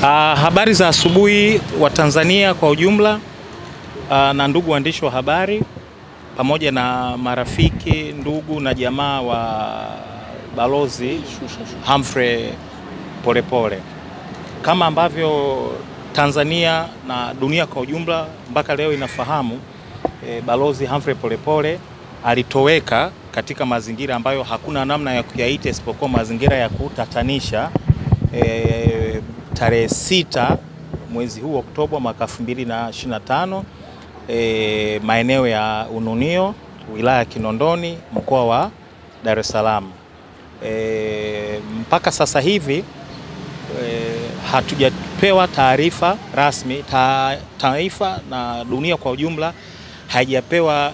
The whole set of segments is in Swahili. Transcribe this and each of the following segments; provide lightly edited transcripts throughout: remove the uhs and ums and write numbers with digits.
Habari za asubuhi wa Tanzania kwa ujumla, na ndugu waandishi wa habari pamoja na marafiki, ndugu na jamaa wa Balozi Humphrey Polepole. Kama ambavyo Tanzania na dunia kwa ujumla mpaka leo inafahamu, Balozi Humphrey Polepole alitoweka katika mazingira ambayo hakuna namna ya kuyaita isipokuwa mazingira ya kutatanisha tarehe 6 mwezi huu Oktoba mwaka 2025, maeneo ya Ununio, wilaya ya Kinondoni, mkoa wa Dar es Salaam. Mpaka sasa hivi hatujapewa taarifa rasmi, taifa na dunia kwa ujumla haijapewa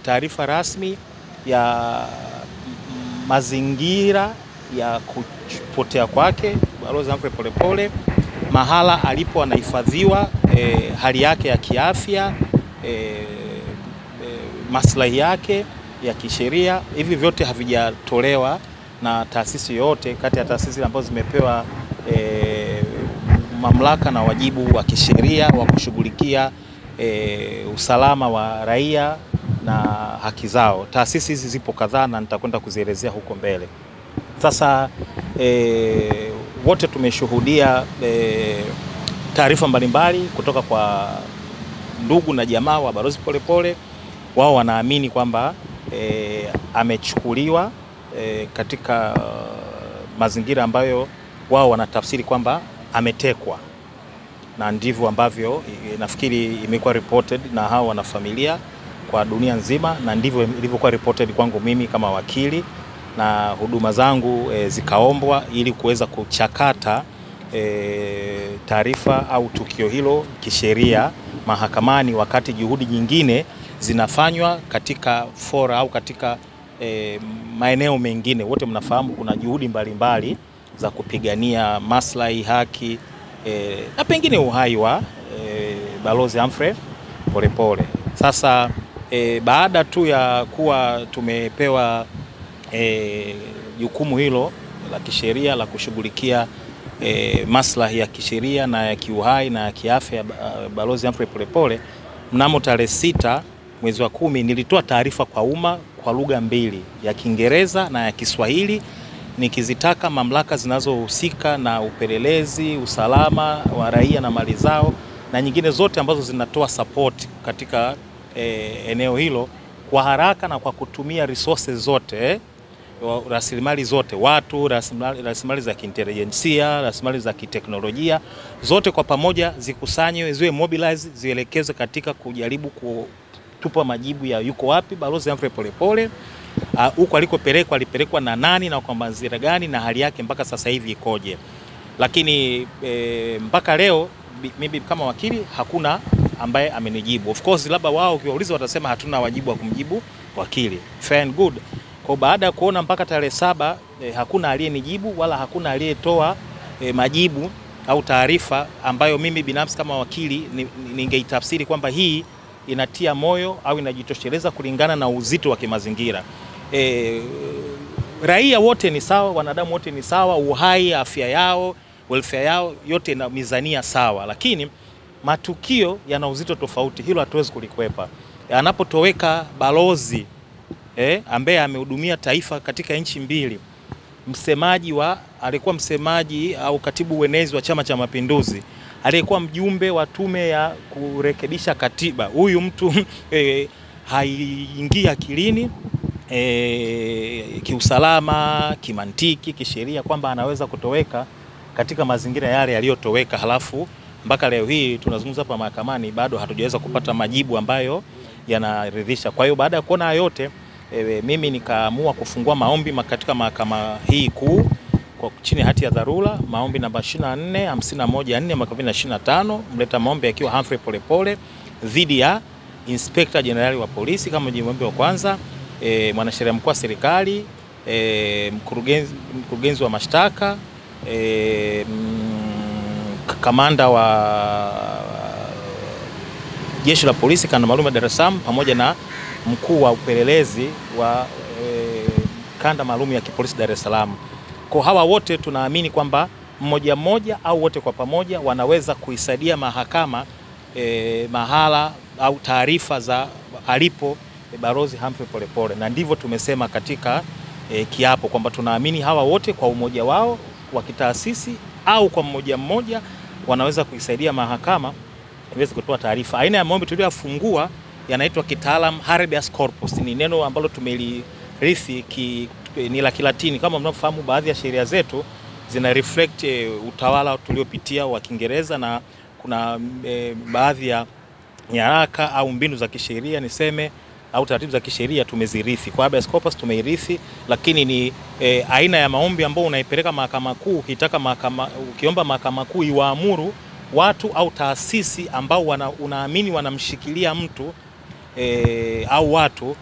taarifa rasmi ya mazingira ya kupotea kwake Balozi Humphrey Polepole, mahala alipo anahifadhiwa, hali yake ya kiafya, maslahi yake ya kisheria. Hivi vyote havijatolewa na taasisi yote kati ya taasisi ambazo zimepewa mamlaka na wajibu wa kisheria wa kushughulikia usalama wa raia na haki zao. Taasisi hizi zipo kadhaa na nitakwenda kuzielezea huko mbele. Sasa wote tumeshuhudia taarifa mbalimbali kutoka kwa ndugu na jamaa wa Balozi Polepole. Wao wanaamini kwamba amechukuliwa katika mazingira ambayo wao wanatafsiri kwamba ametekwa, na ndivyo ambavyo nafikiri imekuwa reported na hao wanafamilia kwa dunia nzima, na ndivyo ilivyokuwa reported kwangu mimi kama wakili, na huduma zangu zikaombwa ili kuweza kuchakata taarifa au tukio hilo kisheria mahakamani, wakati juhudi nyingine zinafanywa katika fora au katika maeneo mengine. Wote mnafahamu kuna juhudi mbalimbali za kupigania maslahi, haki na pengine uhai wa Balozi Humphrey Polepole. Sasa baada tu ya kuwa tumepewa jukumu hilo la kisheria la kushughulikia maslahi ya kisheria na ya kiuhai na ya kiafya Balozi Humphrey Polepole, mnamo tarehe 6 mwezi wa 10 nilitoa taarifa kwa umma kwa lugha mbili, ya Kiingereza na ya Kiswahili, nikizitaka mamlaka zinazohusika na upelelezi, usalama wa raia na mali zao na nyingine zote ambazo zinatoa support katika eneo hilo kwa haraka na kwa kutumia resources zote, rasilimali zote, watu, rasilimali za kiintelijensia, rasilimali za kiteknolojia, zote kwa pamoja zikusanywe, ziwe mobilize, zielekezwe katika kujaribu kutupa majibu ya yuko wapi Balozi Humphrey Polepole, huko alikopelekwa, alipelekwa na nani na kwa mazingira gani, na hali yake mpaka sasa hivi ikoje. Lakini mpaka leo mimi kama wakili hakuna ambaye amenijibu. Of course labda wao ukiwauliza watasema hatuna wajibu wa kumjibu wakili. Fair and good. Kwa baada ya kuona mpaka tarehe 7 hakuna aliyenijibu wala hakuna aliyetoa majibu au taarifa ambayo mimi binafsi kama wakili ningeitafsiri kwamba hii inatia moyo au inajitosheleza kulingana na uzito wa kimazingira. Raia wote ni sawa, wanadamu wote ni sawa, uhai, afya yao, welfare yao yote ina mizania sawa, lakini matukio yana uzito tofauti. Hilo hatuwezi kulikwepa. Anapotoweka balozi ambaye amehudumia taifa katika nchi mbili, alikuwa msemaji au katibu uenezi wa Chama cha Mapinduzi, aliyekuwa mjumbe wa tume ya kurekebisha katiba, huyu mtu haingii akilini kiusalama, kimantiki, kisheria kwamba anaweza kutoweka katika mazingira yale yaliyotoweka, halafu mpaka leo hii tunazungumza hapa mahakamani bado hatujaweza kupata majibu ambayo yanaridhisha. Kwa hiyo baada ya kuona yote, mimi nikaamua kufungua maombi katika mahakama hii kuu kwa chini hati ya dharura, maombi namba 2451/4 mwaka 2025, mleta maombi akiwa Humphrey Polepole dhidi ya Inspector General wa polisi kama mjumbe wa kwanza, mwanasheria mkuu wa serikali, mkurugenzi wa mashtaka, kamanda wa jeshi la polisi kanda maalum ya Dar es Salaam, pamoja na mkuu wa upelelezi wa kanda maalum ya kipolisi Dar es Salaam. Kwa hawa wote tunaamini kwamba mmoja mmoja au wote kwa pamoja wanaweza kuisaidia mahakama mahala au taarifa za alipo Balozi Humphrey Polepole, na ndivyo tumesema katika kiapo kwamba tunaamini hawa wote kwa umoja wao wa kitaasisi au kwa mmoja mmoja wanaweza kuisaidia mahakama iweze kutoa taarifa. Aina ya maombi tuliyofungua yanaitwa kitaalam habeas corpus. Ni neno ambalo tumelirithi ni la Kilatini. Kama mnafahamu, baadhi ya sheria zetu zina reflect utawala tuliopitia wa Kiingereza, na kuna baadhi ya nyaraka au mbinu za kisheria niseme au taratibu za kisheria tumezirithi. Kwa habeas corpus tumeirithi, lakini ni aina ya maombi ambao unaipeleka mahakama kuu, ukiomba mahakama kuu iwaamuru watu au taasisi ambao unaamini wanamshikilia mtu au watu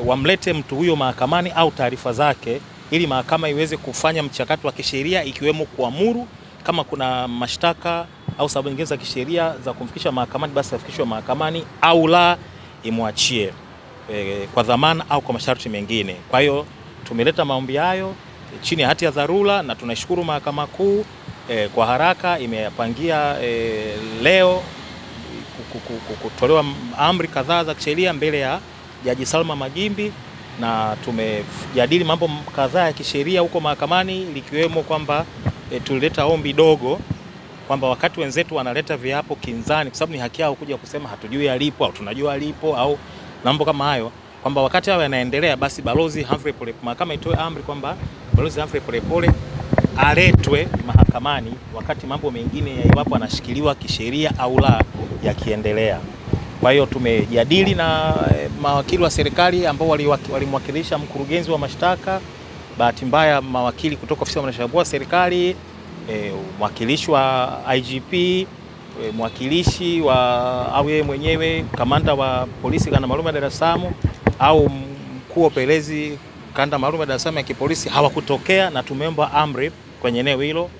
wamlete mtu huyo mahakamani au taarifa zake, ili mahakama iweze kufanya mchakato wa kisheria, ikiwemo kuamuru kama kuna mashtaka au sababu nyingine za kisheria za kumfikisha mahakamani, basi afikishwe mahakamani, au la imwachie kwa dhamana au kwa masharti mengine. Kwa hiyo tumeleta maombi hayo chini ya hati ya dharura, na tunashukuru mahakama kuu kwa haraka imeyapangia leo kutolewa amri kadhaa za kisheria mbele ya Jaji Salma Magimbi, na tumejadili mambo kadhaa ya kisheria huko mahakamani, likiwemo kwamba tulileta ombi dogo kwamba wakati wenzetu wanaleta viapo kinzani, kwa sababu ni haki yao kuja kusema hatujui alipo au tunajua alipo au mambo kama hayo, kwamba wakati hao yanaendelea, basi Balozi Humphrey Polepole, mahakama itoe amri kwamba Balozi Humphrey Polepole aletwe mahakamani wakati mambo mengine ya iwapo anashikiliwa kisheria au la yakiendelea. Kwa hiyo tumejadili na mawakili wa serikali ambao walimwakilisha mkurugenzi wa mashtaka. Bahati mbaya mawakili kutoka ofisi ya mwanasheria wa serikali, mwakilishi wa IGP, mwakilishi wa au yeye mwenyewe kamanda wa polisi kanda maalum ya Dar es Salaam au mkuu wa upelelezi kanda maalum ya Dar es Salaam ya kipolisi hawakutokea, na tumeomba amri kwenye eneo hilo.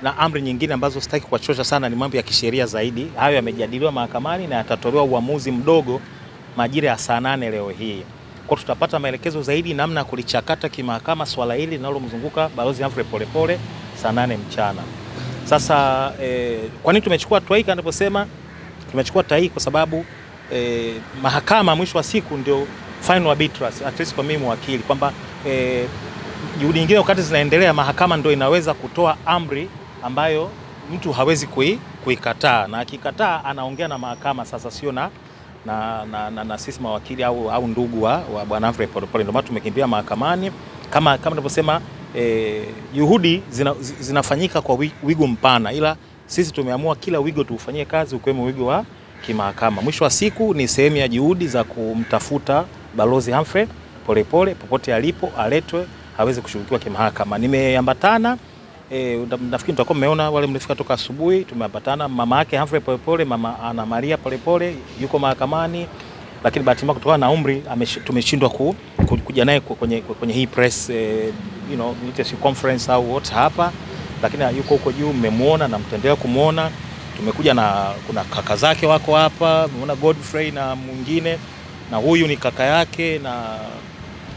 Na amri nyingine ambazo sitaki kuwachosha sana ni mambo ya kisheria zaidi. Hayo yamejadiliwa mahakamani na yatatolewa uamuzi mdogo majira ya saa 8 leo hii. Kwa tutapata maelekezo zaidi namna ya kulichakata kimahakama swala hili linalomzunguka Balozi Humphrey Polepole saa 8 mchana. Sasa kwa nini tumechukua hatua hii? Kanaposema tumechukua hatua hii kwa sababu mahakama mwisho wa siku ndio final arbiters, at least kwa mimi mwakili, kwamba juhudi nyingine wakati zinaendelea, mahakama ndio inaweza kutoa amri ambayo mtu hawezi kuikataa, na akikataa anaongea na mahakama. Sasa sio na sisi mawakili au ndugu wa Bwana Humphrey Polepole. Ndio maana tumekimbia mahakamani, kama ninavyosema, juhudi zinafanyika kwa wigo mpana, ila sisi tumeamua kila wigo tuufanyie kazi, ukiwemo wigo wa kimahakama. Mwisho wa siku ni sehemu ya juhudi za kumtafuta Balozi Humphrey Polepole popote alipo, aletwe hawezi kushughulikiwa kimahakama. Nimeambatana, nafikiri mtakuwa mmeona wale mlifika toka asubuhi, tumeambatana mama yake Humphrey Polepole, mama Ana Maria Polepole yuko mahakamani, lakini bahati mbaya kutokana na umri tumeshindwa kuja naye kwenye hii press conference au what hapa, lakini yuko huko juu, mmemuona na mtaendelea kumuona. Tumekuja na kuna kaka zake wako hapa, umeona Godfrey na mwingine, na huyu ni kaka yake na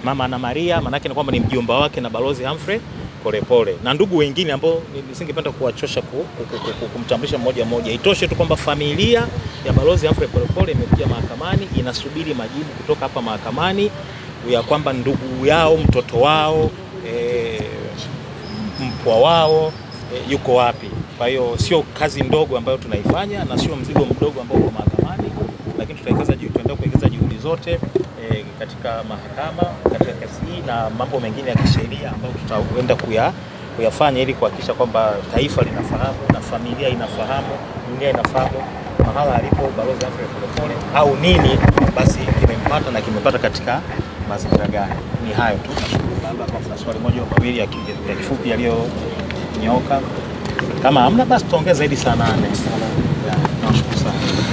mama Ana Maria, maana yake ni kwamba ni mjomba wake na Balozi Humphrey Polepole, na ndugu wengine ambao nisingependa kuwachosha kumtambulisha mmoja mmoja. Itoshe tu kwamba familia ya Balozi Humphrey Polepole imekuja mahakamani, inasubiri majibu kutoka hapa mahakamani ya kwamba ndugu yao, mtoto wao, mpwa wao yuko wapi. Kwa hiyo sio kazi ndogo ambayo tunaifanya na sio mzigo mdogo ambao uko mahakamani, lakini tutaendelea kuongeza juhudi zote katika mahakama katika kesi hii na mambo mengine ya kisheria ambayo tutaenda kuyafanya ili kuhakikisha kwamba taifa linafahamu na familia inafahamu, dunia inafahamu mahala alipo Balozi Humphrey Polepole au nini basi kimempata na kimepata katika mazingira gani. Ni hayo tu. Nashukuru baba kwa swali moja au mawili ya kifupi yaliyonyooka. Kama hamna basi tuongeze zaidi sana. Nashukuru sana.